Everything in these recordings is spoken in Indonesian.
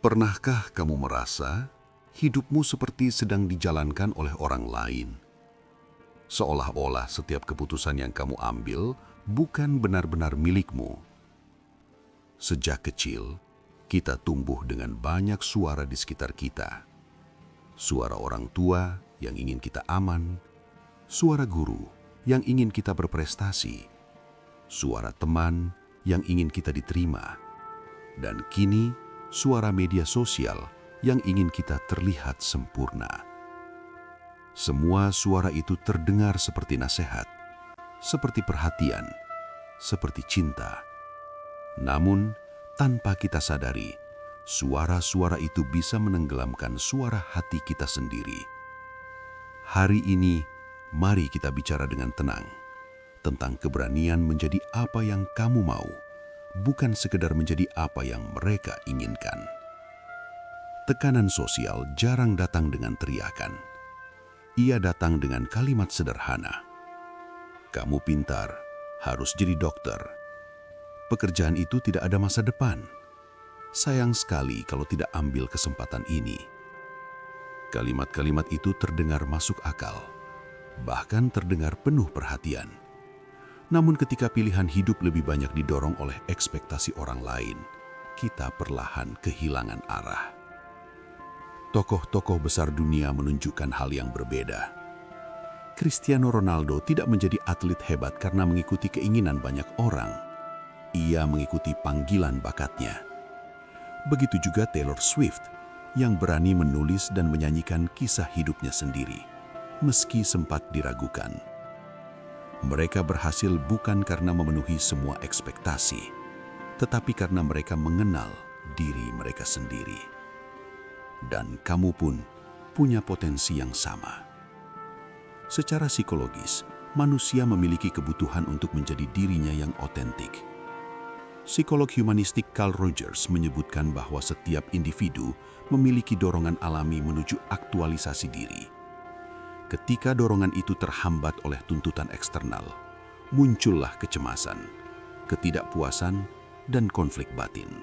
Pernahkah kamu merasa hidupmu seperti sedang dijalankan oleh orang lain? Seolah-olah setiap keputusan yang kamu ambil bukan benar-benar milikmu. Sejak kecil, kita tumbuh dengan banyak suara di sekitar kita. Suara orang tua yang ingin kita aman, suara guru yang ingin kita berprestasi, suara teman yang ingin kita diterima, dan kini suara media sosial yang ingin kita terlihat sempurna. Semua suara itu terdengar seperti nasihat, seperti perhatian, seperti cinta. Namun, tanpa kita sadari, suara-suara itu bisa menenggelamkan suara hati kita sendiri. Hari ini, mari kita bicara dengan tenang tentang keberanian menjadi apa yang kamu mau, bukan sekedar menjadi apa yang mereka inginkan. Tekanan sosial jarang datang dengan teriakan. Ia datang dengan kalimat sederhana. Kamu pintar, harus jadi dokter. Pekerjaan itu tidak ada masa depan. Sayang sekali kalau tidak ambil kesempatan ini. Kalimat-kalimat itu terdengar masuk akal, bahkan terdengar penuh perhatian. Namun ketika pilihan hidup lebih banyak didorong oleh ekspektasi orang lain, kita perlahan kehilangan arah. Tokoh-tokoh besar dunia menunjukkan hal yang berbeda. Cristiano Ronaldo tidak menjadi atlet hebat karena mengikuti keinginan banyak orang. Ia mengikuti panggilan bakatnya. Begitu juga Taylor Swift yang berani menulis dan menyanyikan kisah hidupnya sendiri, meski sempat diragukan. Mereka berhasil bukan karena memenuhi semua ekspektasi, tetapi karena mereka mengenal diri mereka sendiri. Dan kamu pun punya potensi yang sama. Secara psikologis, manusia memiliki kebutuhan untuk menjadi dirinya yang otentik. Psikolog humanistik Carl Rogers menyebutkan bahwa setiap individu memiliki dorongan alami menuju aktualisasi diri. Ketika dorongan itu terhambat oleh tuntutan eksternal, muncullah kecemasan, ketidakpuasan, dan konflik batin.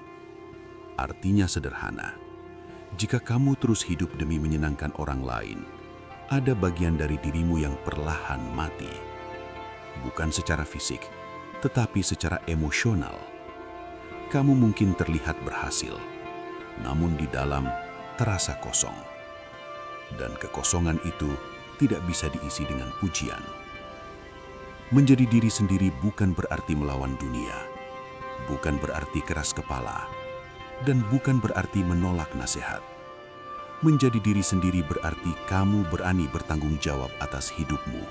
Artinya sederhana. Jika kamu terus hidup demi menyenangkan orang lain, ada bagian dari dirimu yang perlahan mati. Bukan secara fisik, tetapi secara emosional. Kamu mungkin terlihat berhasil, namun di dalam terasa kosong. Dan kekosongan itu tidak bisa diisi dengan pujian. Menjadi diri sendiri bukan berarti melawan dunia, bukan berarti keras kepala, dan bukan berarti menolak nasihat. Menjadi diri sendiri berarti kamu berani bertanggung jawab atas hidupmu.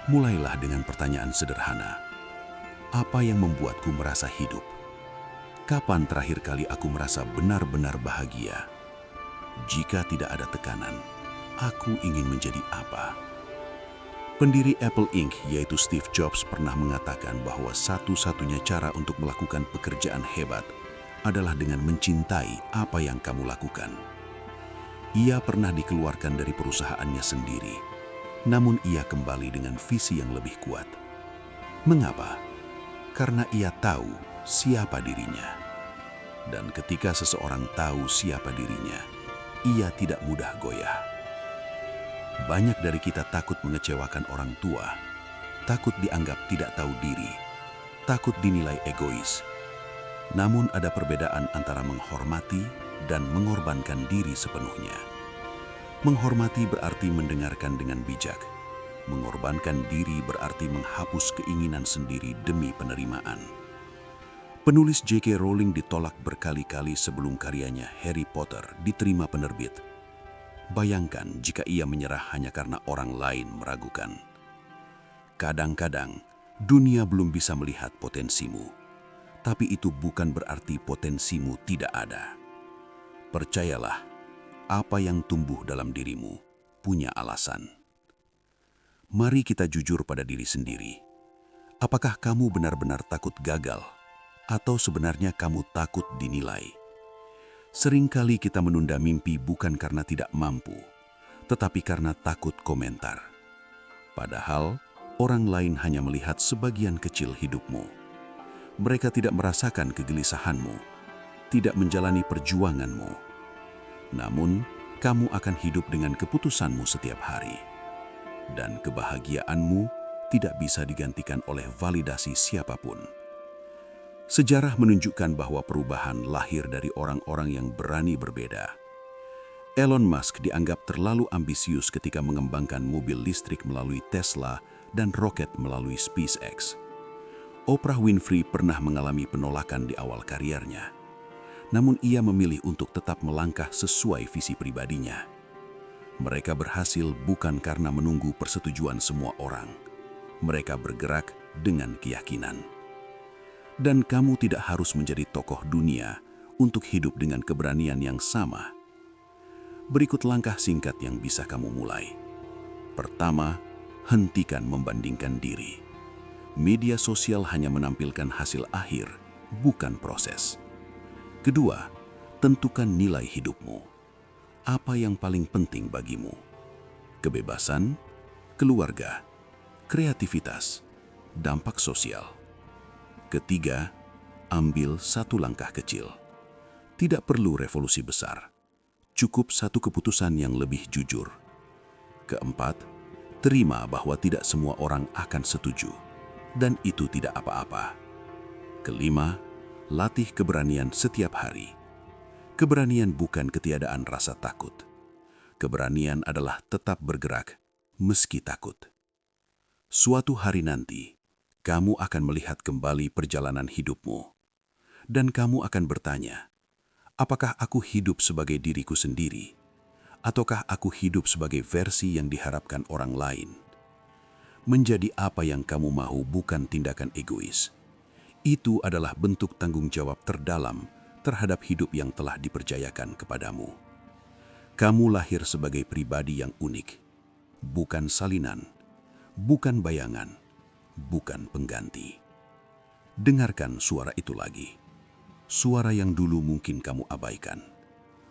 Mulailah dengan pertanyaan sederhana. Apa yang membuatku merasa hidup? Kapan terakhir kali aku merasa benar-benar bahagia? Jika tidak ada tekanan, aku ingin menjadi apa? Pendiri Apple Inc. yaitu Steve Jobs pernah mengatakan bahwa satu-satunya cara untuk melakukan pekerjaan hebat adalah dengan mencintai apa yang kamu lakukan. Ia pernah dikeluarkan dari perusahaannya sendiri, namun ia kembali dengan visi yang lebih kuat. Mengapa? Karena ia tahu siapa dirinya. Dan ketika seseorang tahu siapa dirinya, ia tidak mudah goyah. Banyak dari kita takut mengecewakan orang tua, takut dianggap tidak tahu diri, takut dinilai egois. Namun ada perbedaan antara menghormati dan mengorbankan diri sepenuhnya. Menghormati berarti mendengarkan dengan bijak. Mengorbankan diri berarti menghapus keinginan sendiri demi penerimaan. Penulis J.K. Rowling ditolak berkali-kali sebelum karyanya Harry Potter diterima penerbit. Bayangkan jika ia menyerah hanya karena orang lain meragukan. Kadang-kadang, dunia belum bisa melihat potensimu. Tapi itu bukan berarti potensimu tidak ada. Percayalah, apa yang tumbuh dalam dirimu punya alasan. Mari kita jujur pada diri sendiri. Apakah kamu benar-benar takut gagal? Atau sebenarnya kamu takut dinilai? Seringkali kita menunda mimpi bukan karena tidak mampu, tetapi karena takut komentar. Padahal, orang lain hanya melihat sebagian kecil hidupmu. Mereka tidak merasakan kegelisahanmu, tidak menjalani perjuanganmu. Namun, kamu akan hidup dengan keputusanmu setiap hari. Dan kebahagiaanmu tidak bisa digantikan oleh validasi siapapun. Sejarah menunjukkan bahwa perubahan lahir dari orang-orang yang berani berbeda. Elon Musk dianggap terlalu ambisius ketika mengembangkan mobil listrik melalui Tesla dan roket melalui SpaceX. Oprah Winfrey pernah mengalami penolakan di awal karirnya. Namun ia memilih untuk tetap melangkah sesuai visi pribadinya. Mereka berhasil bukan karena menunggu persetujuan semua orang. Mereka bergerak dengan keyakinan. Dan kamu tidak harus menjadi tokoh dunia untuk hidup dengan keberanian yang sama. Berikut langkah singkat yang bisa kamu mulai. Pertama, hentikan membandingkan diri. Media sosial hanya menampilkan hasil akhir, bukan proses. Kedua, tentukan nilai hidupmu. Apa yang paling penting bagimu? Kebebasan, keluarga, kreativitas, dampak sosial. Ketiga, ambil satu langkah kecil. Tidak perlu revolusi besar. Cukup satu keputusan yang lebih jujur. Keempat, terima bahwa tidak semua orang akan setuju. Dan itu tidak apa-apa. Kelima, latih keberanian setiap hari. Keberanian bukan ketiadaan rasa takut. Keberanian adalah tetap bergerak meski takut. Suatu hari nanti, kamu akan melihat kembali perjalanan hidupmu. Dan kamu akan bertanya, apakah aku hidup sebagai diriku sendiri? Ataukah aku hidup sebagai versi yang diharapkan orang lain? Menjadi apa yang kamu mau bukan tindakan egois. Itu adalah bentuk tanggung jawab terdalam terhadap hidup yang telah dipercayakan kepadamu. Kamu lahir sebagai pribadi yang unik, bukan salinan, bukan bayangan, bukan pengganti. Dengarkan suara itu lagi. Suara yang dulu mungkin kamu abaikan.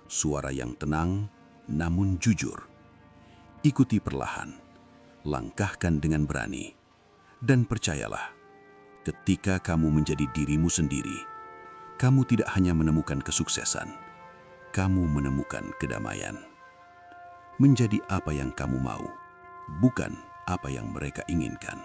Suara yang tenang namun jujur. Ikuti perlahan, langkahkan dengan berani, dan percayalah, ketika kamu menjadi dirimu sendiri, kamu tidak hanya menemukan kesuksesan, kamu menemukan kedamaian. Menjadi apa yang kamu mau, bukan apa yang mereka inginkan.